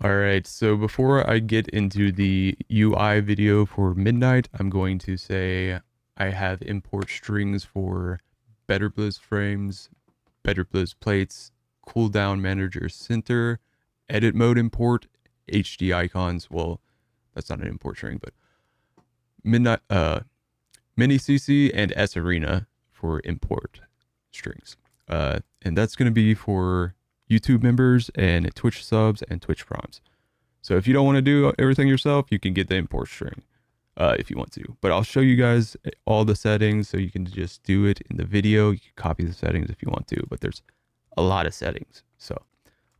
All right, so before I get into the UI video for Midnight, I'm going to say I have import strings for BetterBlizzFrames, BetterBlizzPlates, CooldownManagerCentered, edit mode import, HD icons. Well, that's not an import string, but Midnight, MiniCC and Sarena for import strings. And that's going to be for YouTube members and Twitch subs and Twitch primes. So if you don't want to do everything yourself, you can get the import string if you want to. But I'll show you guys all the settings so you can just do it in the video. You can copy the settings if you want to, but there's a lot of settings. So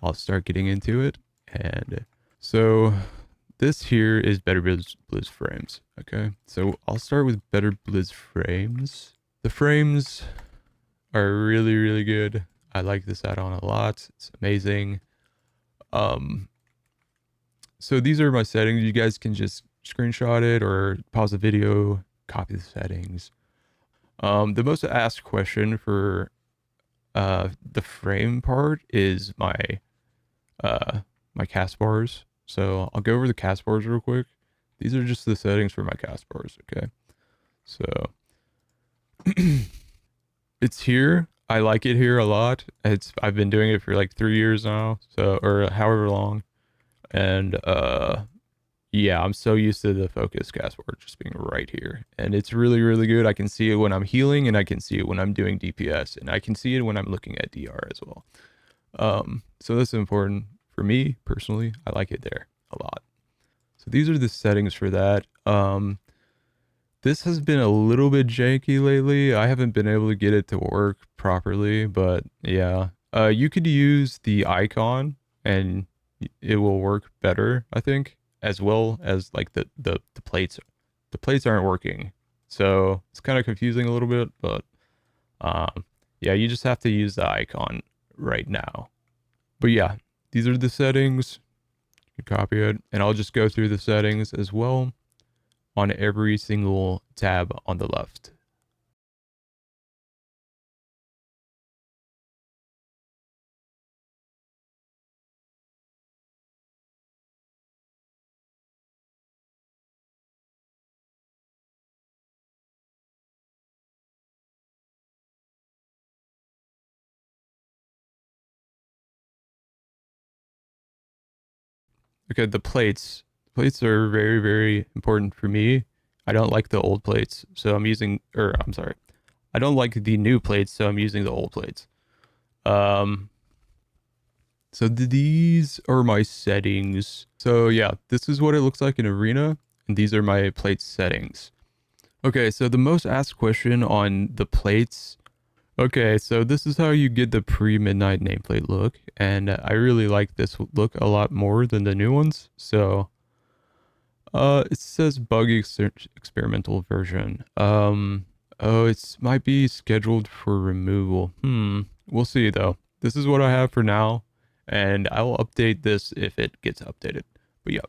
I'll start getting into it. And so this here is BetterBlizzFrames. Okay, so I'll start with BetterBlizzFrames. The frames are really, really good. I like this add-on a lot. It's amazing. So these are my settings. You guys can just screenshot it or pause the video, copy the settings. The most asked question for the frame part is my my cast bars. So I'll go over the cast bars real quick. These are just the settings for my cast bars, okay? So it's here. I like it here a lot. I've been doing it for like 3 years now, so or however long. And yeah, I'm so used to the focus cast bar just being right here. And it's really, really good. I can see it when I'm healing, and I can see it when I'm doing DPS, and I can see it when I'm looking at DR as well. So that's important for me personally. I like it there a lot. So these are the settings for that. This has been a little bit janky lately. I haven't been able to get it to work properly, but yeah. You could use the icon and it will work better, I think, as well as like the plates. The plates aren't working. So it's kind of confusing a little bit, but yeah, you just have to use the icon right now. But yeah, these are the settings. You can copy it, and I'll just go through the settings as well on every single tab on the left. Okay, the plates. Plates are very, very important for me. I don't like the old plates, so I'm using, or I'm sorry, I don't like the new plates, so I'm using the old plates. So these are my settings. So yeah, this is what it looks like in Arena, and these are my plate settings. Okay, so the most asked question on the plates. Okay, so this is how you get the pre-midnight nameplate look, and I really like this look a lot more than the new ones. So it says bug experimental version. Oh, it might be scheduled for removal. We'll see though. This is what I have for now, and I will update this if it gets updated. But yeah.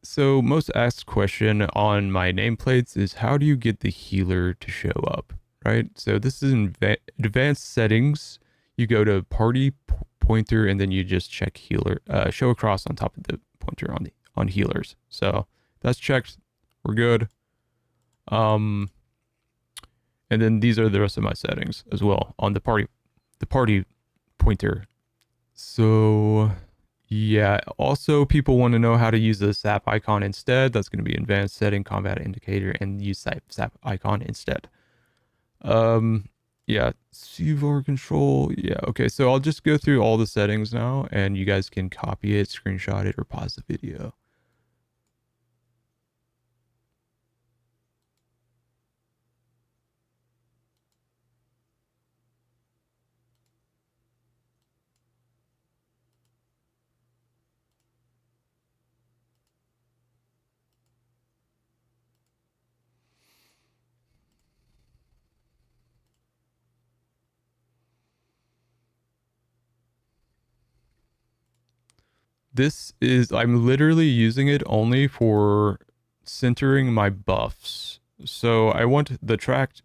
So most asked question on my nameplates is how do you get the healer to show up, right? So this is in advanced settings. You go to party pointer, and then you just check healer, show across on top of the pointer on healers. So that's checked. We're good. And then these are the rest of my settings as well on the party pointer. So yeah, also people want to know how to use the SAP icon instead. That's going to be advanced setting, combat indicator, and use SAP icon instead. Yeah, CVAR control. Yeah, okay, so I'll just go through all the settings now, and you guys can copy it, screenshot it, or pause the video. This is, I'm literally using it only for centering my buffs. So I want the tracked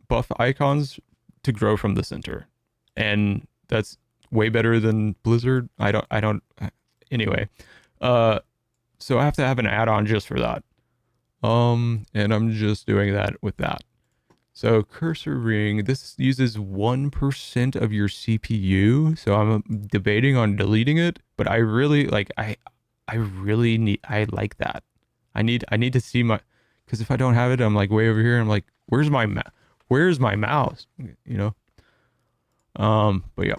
buff icons to grow from the center. And that's way better than Blizzard. Anyway, so I have to have an add-on just for that. And I'm just doing that with that. So cursor ring, this uses 1% of your CPU. So I'm debating on deleting it, but I really like, I like that. I need to see my, because if I don't have it, I'm like way over here. I'm like, where's my mouse? You know? But yeah,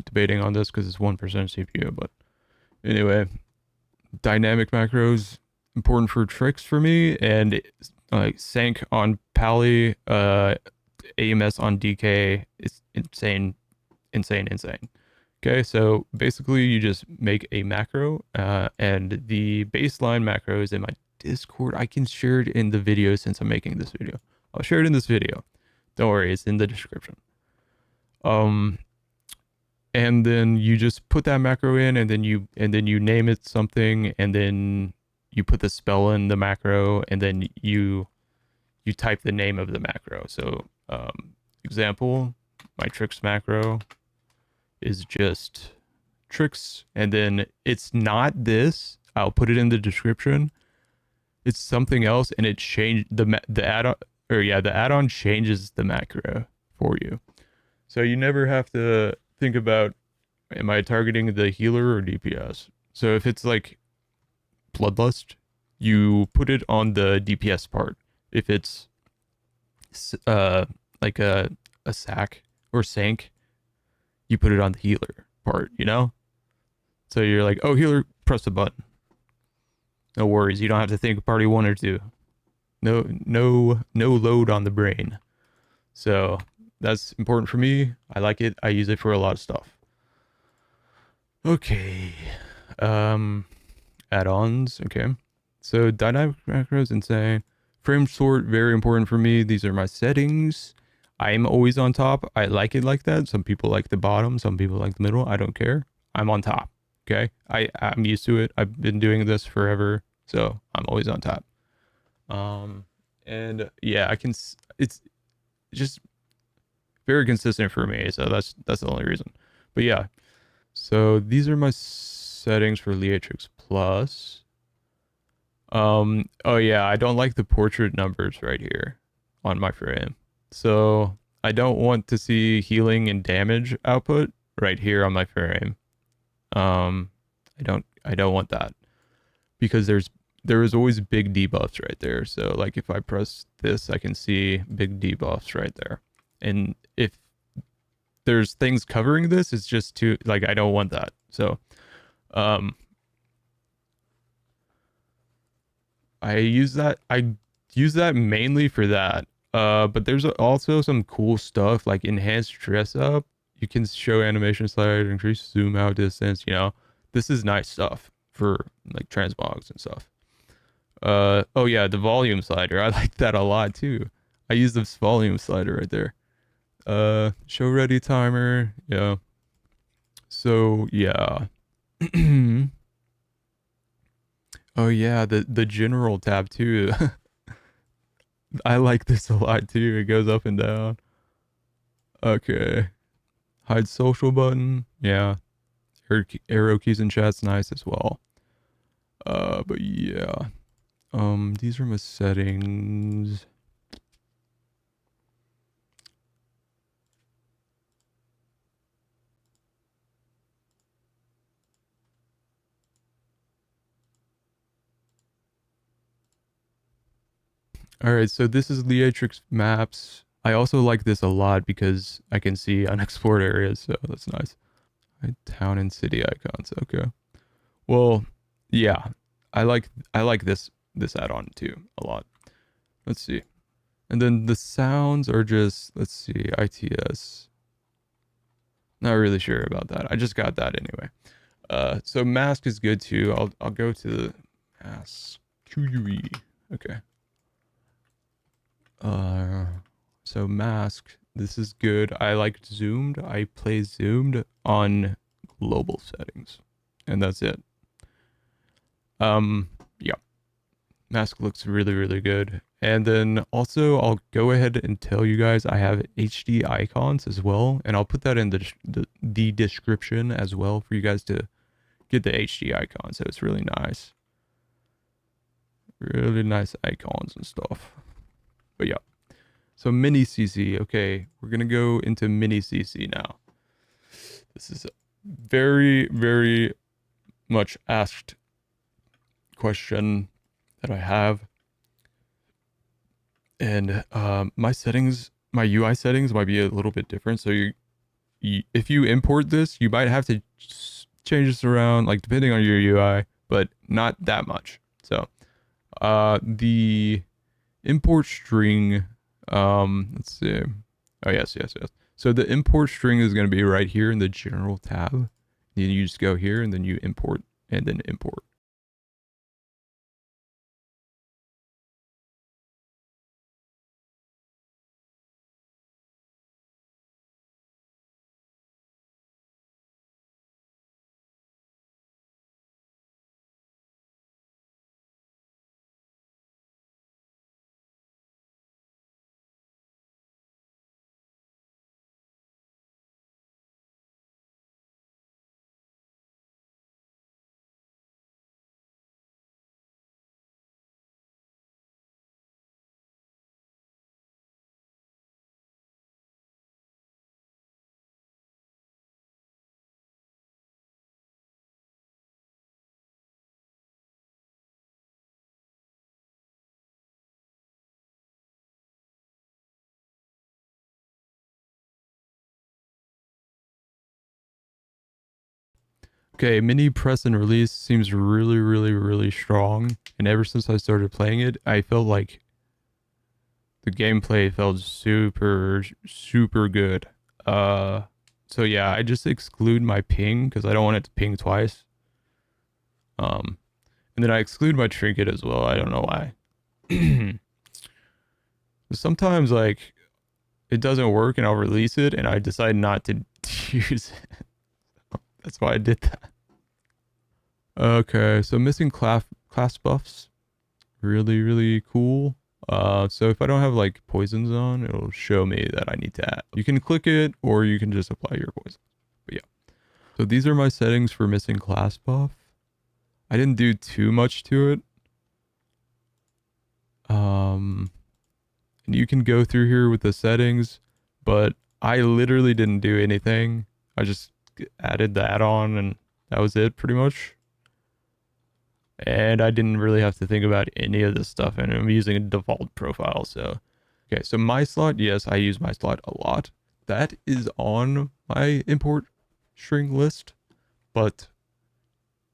debating on this because it's 1% CPU, but anyway, dynamic macros, important for tricks for me, and like sank on Pally, AMS on DK is insane. Okay, so basically you just make a macro, and the baseline macro is in my Discord. I can share it in the video since I'm making this video. I'll share it in this video. Don't worry, it's in the description. And then you just put that macro in, and then you name it something, and then you put the spell in the macro, and then you type the name of the macro. So example, my tricks macro is just tricks, and then it's not this. I'll put it in the description. It's something else, and it changed the add-on, or yeah, the add-on changes the macro for you. So you never have to think about, am I targeting the healer or DPS? So if it's like Bloodlust, you put it on the DPS part. If it's like a sack or sank, you put it on the healer part, you know? So you're like, oh, healer, press the button. No worries, you don't have to think party 1 or 2. No load on the brain. So that's important for me. I like it. I use it for a lot of stuff. Okay. Add-ons. Okay. So dynamic macros, insane. FrameSort, very important for me. These are my settings. I'm always on top. I like it like that. Some people like the bottom. Some people like the middle. I don't care. I'm on top. Okay. I'm used to it. I've been doing this forever. So I'm always on top. And yeah, it's just very consistent for me. So that's the only reason. But yeah. So these are my settings for Leatrix Plus. Oh yeah, I don't like the portrait numbers right here on my frame. So I don't want to see healing and damage output right here on my frame. I don't want that, because there is always big debuffs right there. So like if I press this, I can see big debuffs right there. And if there's things covering this, it's just too, like, I don't want that. So I use that mainly for that. But there's also some cool stuff like enhanced dress up. You can show animation slider, increase zoom out distance, you know. This is nice stuff for like transmogs and stuff. Oh yeah, the volume slider. I like that a lot too. I use this volume slider right there. Show ready timer. Yeah. So yeah. Oh yeah, the general tab too. I like this a lot too. It goes up and down. Okay. Hide social button. Yeah. Arrow keys in chat's nice as well. But yeah. These are my settings. All right, so this is Leatrix Maps. I also like this a lot because I can see unexplored areas, so that's nice. Town and city icons. Okay. Well, yeah, I like this add-on too a lot. Let's see. And then the sounds are just, let's see, ITS. Not really sure about that. I just got that anyway. So Masque is good too. I'll go to the Masque QUE. Okay. So Masque, this is good. I like zoomed. I play zoomed on global settings, and that's it. Yeah. Masque looks really, really good. And then also I'll go ahead and tell you guys I have HD icons as well, and I'll put that in the description as well for you guys to get the HD icon, so it's really nice. Really nice icons and stuff. But yeah. So MiniCC. Okay, we're gonna go into MiniCC now. This is a very, very much asked question that I have. And my settings, my UI settings might be a little bit different. So if you import this, you might have to change this around, like depending on your UI, but not that much. So the import string, let's see. Oh, yes. So the import string is going to be right here in the general tab. You just go here and then you import and then import. Okay, MiniPressRelease seems really, really, really strong. And ever since I started playing it, I felt like the gameplay felt super, super good. So yeah, I just exclude my ping because I don't want it to ping twice. And then I exclude my trinket as well. I don't know why. Sometimes like it doesn't work and I'll release it and I decide not to use it. That's why I did that. Okay, so missing class buffs. Really, really cool. So if I don't have like poisons on, it'll show me that I need to add. You can click it or you can just apply your poison. But yeah. So these are my settings for missing class buff. I didn't do too much to it. And you can go through here with the settings, but I literally didn't do anything. I just added the add-on and that was it pretty much. And I didn't really have to think about any of this stuff, and I'm using a default profile. So okay, so Myslot, yes, I use Myslot a lot. That is on my import string list, but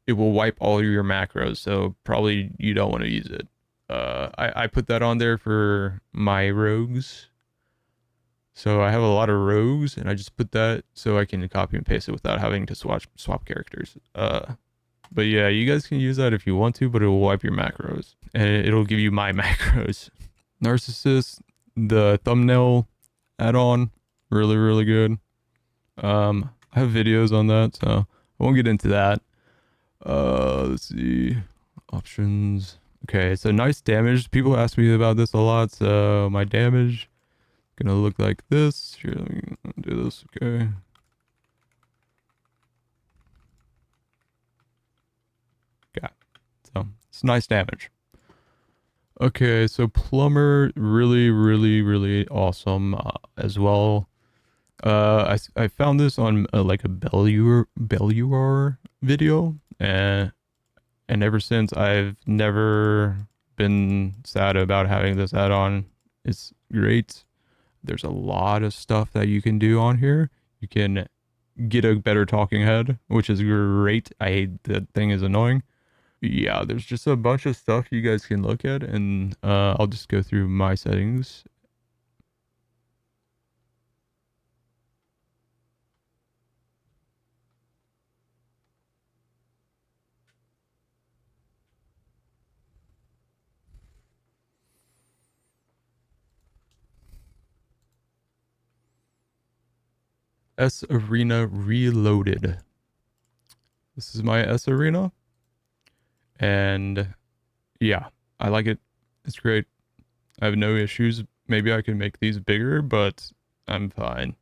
it will wipe all your macros, so probably you don't want to use it. I put that on there for my rogues. So I have a lot of rogues, and I just put that so I can copy and paste it without having to swap characters. But yeah, you guys can use that if you want to, but it will wipe your macros. And it'll give you my macros. Narcissus, the thumbnail add-on, really, really good. I have videos on that, so I won't get into that. Let's see. Options. Okay, so NiceDamage. People ask me about this a lot, so my damage gonna look like this. Here, let me do this, okay. So it's nice damage. Okay, so Plumber, really, really, really awesome as well. I found this on like a Belluar video, and ever since I've never been sad about having this add-on. It's great. There's a lot of stuff that you can do on here. You can get a better talking head, which is great. I hate that thing is annoying. Yeah, there's just a bunch of stuff you guys can look at, and I'll just go through my settings. Sarena Reloaded. This is my Sarena. And yeah, I like it. It's great. I have no issues. Maybe I can make these bigger, but I'm fine.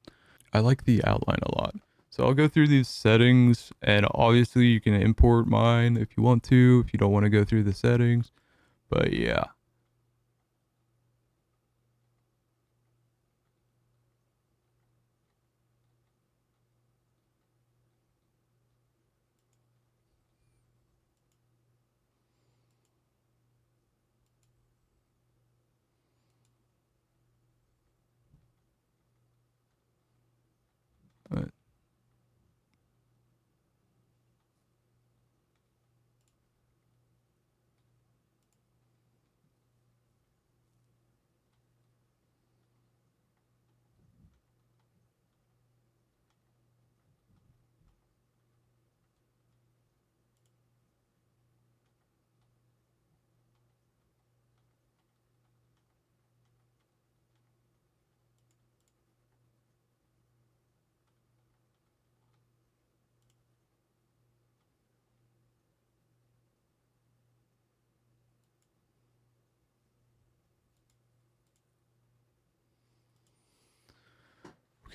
I like the outline a lot. So I'll go through these settings, and obviously you can import mine if you want to, if you don't want to go through the settings. But yeah.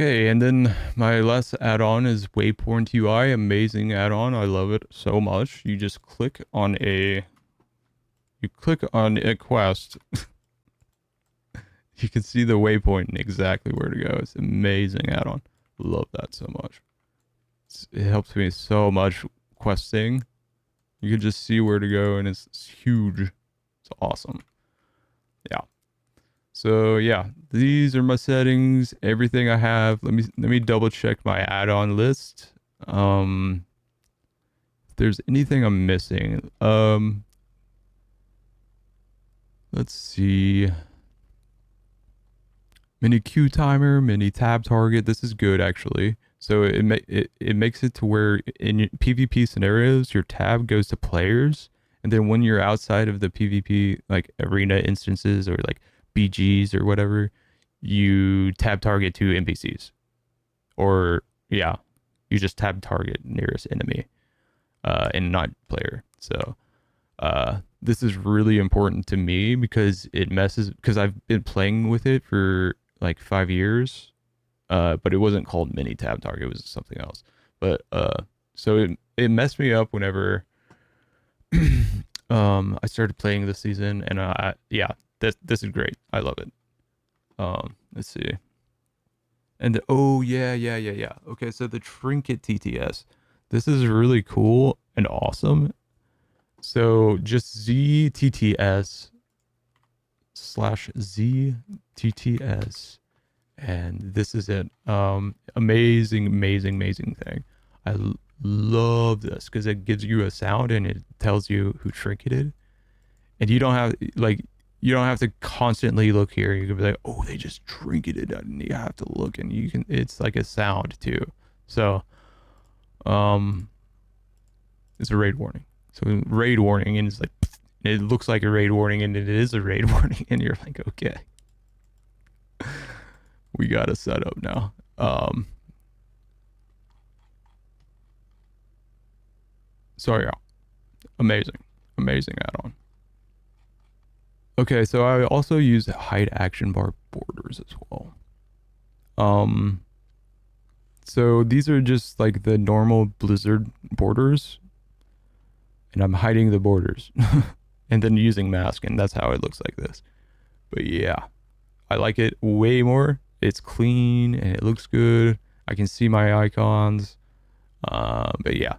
Okay, and then my last add-on is Waypoint UI. Amazing add-on. I love it so much. You just click on a quest. You can see the waypoint and exactly where to go. It's an amazing add-on. Love that so much. It helps me so much questing. You can just see where to go, and it's huge. It's awesome. Yeah. So yeah, these are my settings, everything I have. Let me double check my add-on list. If there's anything I'm missing. Let's see. MiniQueueTimer, MiniTabTarget. This is good actually. So it makes it to where in PvP scenarios, your tab goes to players, and then when you're outside of the PvP like arena instances or like BGs or whatever, you tab target to NPCs, or yeah, you just tab target nearest enemy, and not player. So this is really important to me because I've been playing with it for like 5 years, but it wasn't called MiniTabTarget, it was something else. But so it messed me up whenever I started playing this season, and yeah, this is great. I love it. Let's see. And oh yeah. Okay, so the TrinketTTS. This is really cool and awesome. So just ZTTS/ZTTS, and this is it. Amazing thing. I love this because it gives you a sound and it tells you who trinketed, and you don't have to constantly look here. You can be like, oh, they just trinketed, and you have to look, and you can. It's like a sound too. So, it's a raid warning. So raid warning, and it's like, it looks like a raid warning, and it is a raid warning, and you're like, okay, we got a setup now. So yeah, amazing add-on. Okay, so I also use HideActionBarBorders as well. So these are just like the normal Blizzard borders, and I'm hiding the borders and then using Masque, and that's how it looks like this. But yeah, I like it way more. It's clean and it looks good. I can see my icons. But yeah.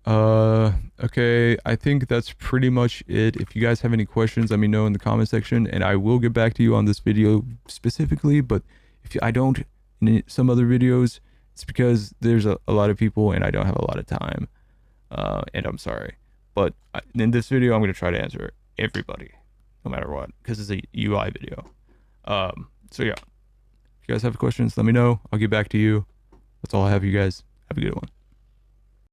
Okay, I think that's pretty much it. If you guys have any questions, let me know in the comment section, and I will get back to you on this video specifically. But if I don't in some other videos, it's because there's a lot of people and I don't have a lot of time, and I'm sorry. But in this video, I'm going to try to answer everybody, no matter what, because it's a UI video. So yeah, if you guys have questions, let me know. I'll get back to you. That's all I have, you guys. Have a good one.